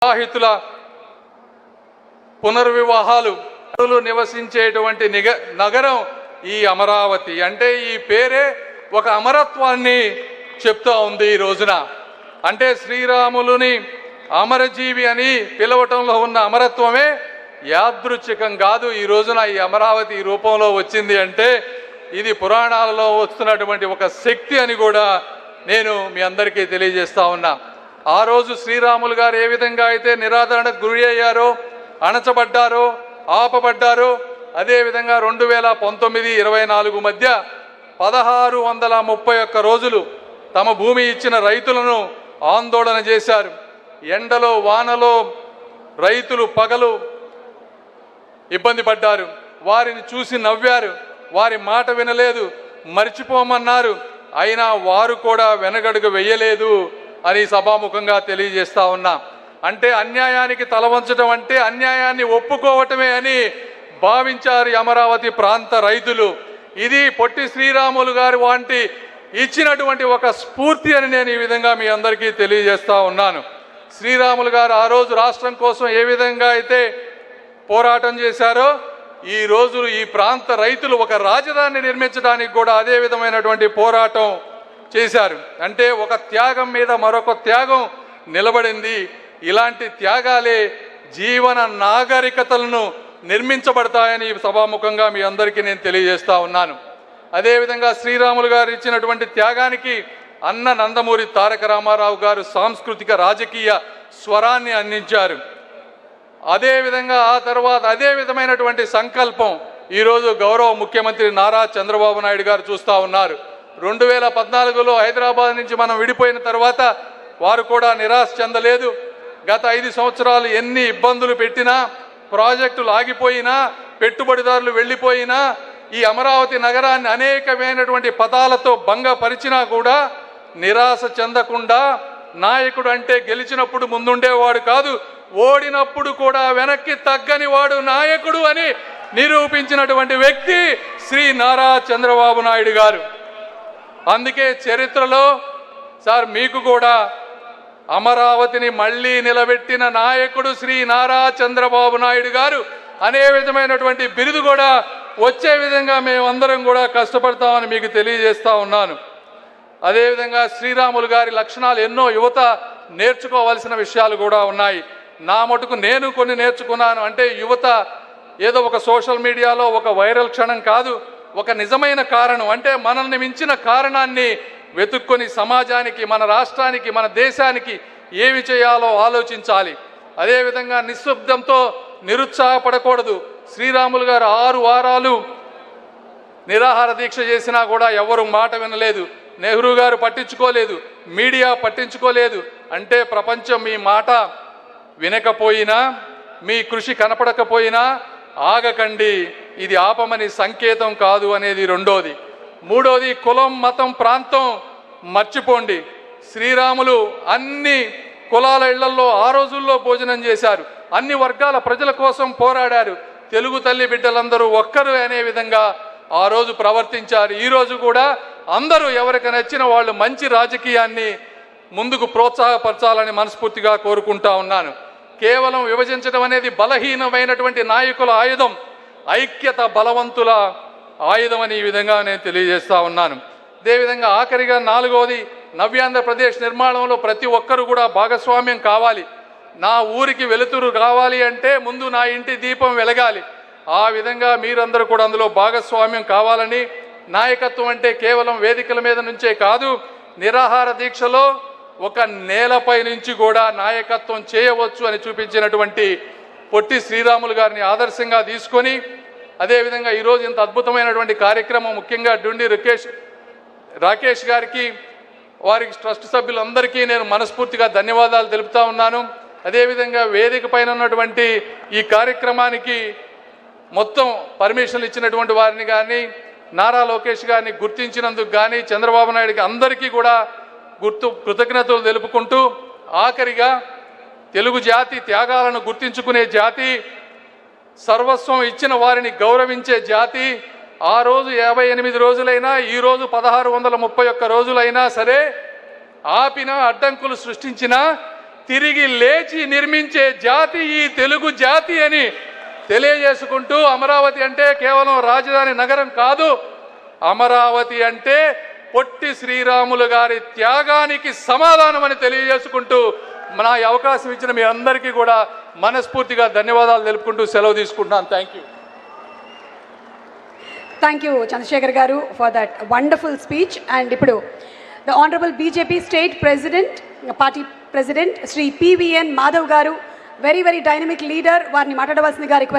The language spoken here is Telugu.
వివాహితుల పునర్వివాహాలు నివసించేటువంటి నగరం ఈ అమరావతి. అంటే ఈ పేరే ఒక అమరత్వాన్ని చెప్తా ఉంది ఈ రోజున. అంటే శ్రీరాములుని అమరజీవి అని పిలవటంలో ఉన్న అమరత్వమే యాదృచ్ఛికం కాదు. ఈ రోజున ఈ అమరావతి ఈ రూపంలో వచ్చింది అంటే ఇది పురాణాలలో వస్తున్నటువంటి ఒక శక్తి అని కూడా నేను మీ అందరికీ తెలియజేస్తా ఉన్నా. ఆ రోజు శ్రీరాములు గారు ఏ విధంగా అయితే నిరాదరణకు గురి అయ్యారో, అణచబడ్డారో, ఆపబడ్డారో, అదేవిధంగా 2019-24 మధ్య 1631 రోజులు తమ భూమి ఇచ్చిన రైతులను ఆందోళన చేశారు. ఎండలో వానలో రైతులు పగలు ఇబ్బంది పడ్డారు. వారిని చూసి నవ్వారు, వారి మాట వినలేదు, మర్చిపోమన్నారు. అయినా వారు కూడా వెనగడుగు వెయ్యలేదు అని సభాముఖంగా తెలియజేస్తా ఉన్నా. అంటే అన్యాయానికి తలవంచడం అంటే అన్యాయాన్ని ఒప్పుకోవటమే అని భావించారు అమరావతి ప్రాంత రైతులు. ఇది పొట్టి శ్రీరాములు గారు వంటి ఇచ్చినటువంటి ఒక స్ఫూర్తి అని నేను ఈ విధంగా మీ అందరికీ తెలియజేస్తా ఉన్నాను. శ్రీరాములు గారు ఆ రోజు రాష్ట్రం కోసం ఏ విధంగా అయితే పోరాటం చేశారో, ఈ రోజు ఈ ప్రాంత రైతులు ఒక రాజధాని నిర్మించడానికి కూడా అదే విధమైనటువంటి పోరాటం చేశారు. అంటే ఒక త్యాగం మీద మరొక త్యాగం నిలబడింది. ఇలాంటి త్యాగాలే జీవన నాగరికతలను నిర్మించబడతాయని సభాముఖంగా మీ అందరికీ నేను తెలియజేస్తా ఉన్నాను. అదేవిధంగా శ్రీరాములు గారు ఇచ్చినటువంటి త్యాగానికి అన్న నందమూరి తారక రామారావు గారు సాంస్కృతిక రాజకీయ స్వరాన్ని అందించారు. అదేవిధంగా ఆ తర్వాత అదే విధమైనటువంటి సంకల్పం ఈరోజు గౌరవ ముఖ్యమంత్రి నారా చంద్రబాబు నాయుడు గారు చూస్తూ ఉన్నారు. 2014లో హైదరాబాద్ నుంచి మనం విడిపోయిన తర్వాత వారు కూడా నిరాశ చెందలేదు. గత 5 సంవత్సరాలు ఎన్ని ఇబ్బందులు పెట్టినా, ప్రాజెక్టులు ఆగిపోయినా, పెట్టుబడిదారులు వెళ్ళిపోయినా, ఈ అమరావతి నగరాన్ని అనేకమైనటువంటి పదాలతో భంగపరిచినా కూడా నిరాశ చెందకుండా, నాయకుడు అంటే గెలిచినప్పుడు ముందుండేవాడు కాదు, ఓడినప్పుడు కూడా వెనక్కి తగ్గని వాడు నాయకుడు అని నిరూపించినటువంటి వ్యక్తి శ్రీ నారా చంద్రబాబు నాయుడు గారు. అందుకే చరిత్రలో సార్ మీకు కూడా అమరావతిని మళ్ళీ నిలబెట్టిన నాయకుడు శ్రీ నారా చంద్రబాబు నాయుడు గారు అనే విధమైనటువంటి బిరుదు కూడా వచ్చే విధంగా మేమందరం కూడా కష్టపడతామని మీకు తెలియజేస్తా ఉన్నాను. అదేవిధంగా శ్రీరాములు గారి లక్షణాలు ఎన్నో యువత నేర్చుకోవాల్సిన విషయాలు కూడా ఉన్నాయి. నా మటుకు నేను కొన్ని నేర్చుకున్నాను. అంటే యువత ఏదో ఒక సోషల్ మీడియాలో ఒక వైరల్ క్షణం కాదు, ఒక నిజమైన కారణం, అంటే మనల్ని మించిన కారణాన్ని వెతుక్కొని సమాజానికి, మన రాష్ట్రానికి, మన దేశానికి ఏమి చేయాలో ఆలోచించాలి. అదేవిధంగా నిశ్శబ్దంతో నిరుత్సాహపడకూడదు. శ్రీరాములు గారు 6 వారాలు నిరాహార దీక్ష చేసినా కూడా ఎవరు మాట వినలేదు. నెహ్రూ గారు పట్టించుకోలేదు, మీడియా పట్టించుకోలేదు. అంటే ప్రపంచం మీ మాట వినకపోయినా, మీ కృషి కనపడకపోయినా ఆగకండి, ఇది ఆపమని సంకేతం కాదు అనేది రెండోది. మూడోది కులం, మతం, ప్రాంతం మర్చిపోండి. శ్రీరాములు అన్ని కులాల ఇళ్లలో ఆ రోజుల్లో భోజనం చేశారు, అన్ని వర్గాల ప్రజల కోసం పోరాడారు. తెలుగు తల్లి బిడ్డలందరూ ఒక్కరు అనే విధంగా ఆ రోజు ప్రవర్తించారు. ఈరోజు కూడా అందరూ ఎవరికి నచ్చిన వాళ్ళు మంచి రాజకీయాన్ని ముందుకు ప్రోత్సాహపరచాలని మనస్ఫూర్తిగా కోరుకుంటా ఉన్నాను. కేవలం విభజించడం అనేది బలహీనమైనటువంటి నాయకుల ఆయుధం, ఐక్యత బలవంతుల ఆయుధం అని ఈ విధంగా నేను తెలియజేస్తా ఉన్నాను. అదేవిధంగా ఆఖరిగా 4వది నవ్యాంధ్రప్రదేశ్ నిర్మాణంలో ప్రతి ఒక్కరు కూడా భాగస్వామ్యం కావాలి. నా ఊరికి వెలుతురు కావాలి అంటే ముందు నా ఇంటి దీపం వెలగాలి. ఆ విధంగా మీరందరూ కూడా అందులో భాగస్వామ్యం కావాలని, నాయకత్వం అంటే కేవలం వేదికల మీద నుంచే కాదు, నిరాహార దీక్షలో ఒక నేలపై నుంచి కూడా నాయకత్వం చేయవచ్చు అని చూపించినటువంటి పొట్టి శ్రీరాములు గారిని ఆదర్శంగా తీసుకొని, అదేవిధంగా ఈరోజు ఇంత అద్భుతమైనటువంటి కార్యక్రమం ముఖ్యంగా డుండి రాకేష్ గారికి, వారికి ట్రస్ట్ సభ్యులందరికీ నేను మనస్ఫూర్తిగా ధన్యవాదాలు తెలుపుతా ఉన్నాను. అదేవిధంగా వేదిక పైన ఉన్నటువంటి ఈ కార్యక్రమానికి మొత్తం పర్మిషన్లు ఇచ్చినటువంటి వారిని కానీ, నారా లోకేష్ గారిని గుర్తించినందుకు కానీ, చంద్రబాబు నాయుడుకి అందరికీ కూడా కృతజ్ఞతలు తెలుపుకుంటూ, ఆఖరిగా తెలుగు జాతి త్యాగాలను గుర్తించుకునే జాతి, సర్వస్వం ఇచ్చిన వారిని గౌరవించే జాతి. ఆ రోజు 58 రోజులైనా, ఈరోజు 1631 రోజులైనా సరే ఆపిన, అడ్డంకులు సృష్టించిన తిరిగి లేచి నిర్మించే జాతి ఈ తెలుగు జాతి అని తెలియజేసుకుంటూ, అమరావతి అంటే కేవలం రాజధాని నగరం కాదు, అమరావతి అంటే పొట్టి శ్రీరాములు గారి త్యాగానికి సమాధానం అని తెలియజేసుకుంటూ, నా అవకాశం ఇచ్చిన మీ అందరికీ కూడా మనస్ఫూర్తిగా ధన్యవాదాలు తెలుపుకుంటూ సెలవు తీసుకుంటున్నాను. Thank you. Thank you Chandrashekhar garu for that wonderful speech. And ఇప్పుడు the honourable BJP state president, party president Shri P V N Madhav garu, very dynamic leader, వారిని మాట్లాడవలసిందిగా రిక్వెస్ట్